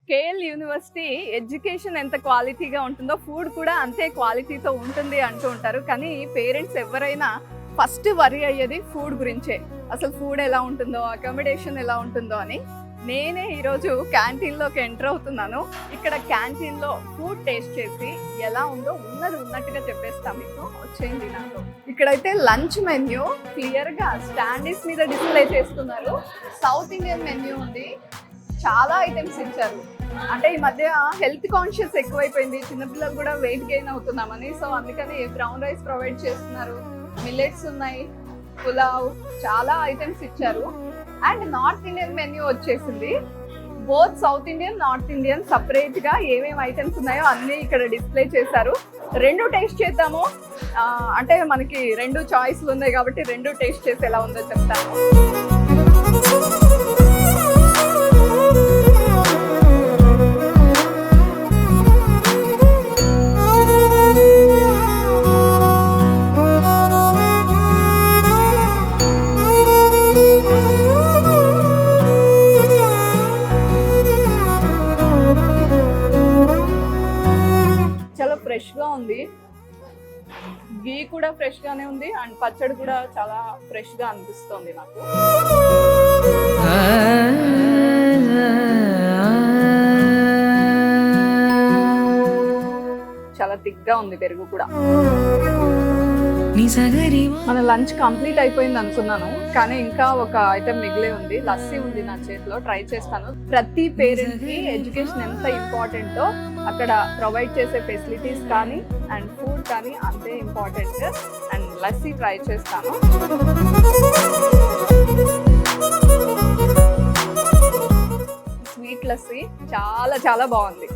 KL university education ఎంత క్వాలిటీగా ఉంటుందో ఫుడ్ కూడా అంతే క్వాలిటీతో ఉంటుంది అంటూ ఉంటారు. కానీ పేరెంట్స్ ఎవరైనా ఫస్ట్ వరీ అయ్యేది ఫుడ్ గురించే. అసలు ఫుడ్ ఎలా ఉంటుందో, అకామిడేషన్ ఎలా ఉంటుందో అని. నేనే ఈరోజు క్యాంటీన్లోకి ఎంటర్ అవుతున్నాను. ఇక్కడ క్యాంటీన్లో ఫుడ్ టేస్ట్ చేసి ఎలా ఉందో ఉన్నది ఉన్నట్టుగా చెప్పేస్తాం మీకు. వచ్చేయండి నాతో. ఇక్కడైతే లంచ్ మెన్యూ క్లియర్గా స్టాండీస్ మీద డిస్ప్లే చేస్తున్నారు. సౌత్ ఇండియన్ మెన్యూ ఉంది, చాలా ఐటమ్స్ ఇచ్చారు. అంటే ఈ మధ్య హెల్త్ కాన్షియస్ ఎక్కువైపోయింది, చిన్నపిల్లలు కూడా వెయిట్ గెయిన్ అవుతున్నామని. సో అందుకని బ్రౌన్ రైస్ ప్రొవైడ్ చేస్తున్నారు, మిల్లెట్స్ ఉన్నాయి, పులావ్, చాలా ఐటమ్స్ ఇచ్చారు. అండ్ నార్త్ ఇండియన్ మెన్యూ వచ్చేసింది. Both south Indian, north Indian సపరేట్గా ఏమేమి ఐటమ్స్ ఉన్నాయో అన్నీ ఇక్కడ డిస్ప్లే చేశారు. రెండు టేస్ట్ చేద్దాము. అంటే మనకి రెండు చాయిస్లు ఉన్నాయి కాబట్టి రెండు టేస్ట్ చేసి ఎలా ఉందో చెప్తాను. ఫ్రెష్గా ఉంది, గీ కూడా ఫ్రెష్గానే ఉంది అండ్ పచ్చడి కూడా చాలా ఫ్రెష్గా అనిపిస్తుంది నాకు. చాలా థిక్గా ఉంది పెరుగు కూడా. మన లంచ్ కంప్లీట్ అయిపోయింది అనుకున్నాను, కానీ ఇంకా ఒక ఐటెం మిగిలే ఉంది. లస్సీ ఉంది నా చేతిలో, ట్రై చేస్తాను. ప్రతి పేరెంట్ కి ఎడ్యుకేషన్ ఎంత ఇంపార్టెంటో అక్కడ ప్రొవైడ్ చేసే ఫెసిలిటీస్ కానీ అండ్ ఫుడ్ కానీ అంతే ఇంపార్టెంట్. అండ్ లస్సీ ట్రై చేస్తాను. స్వీట్ లస్సీ చాలా చాలా బాగుంది.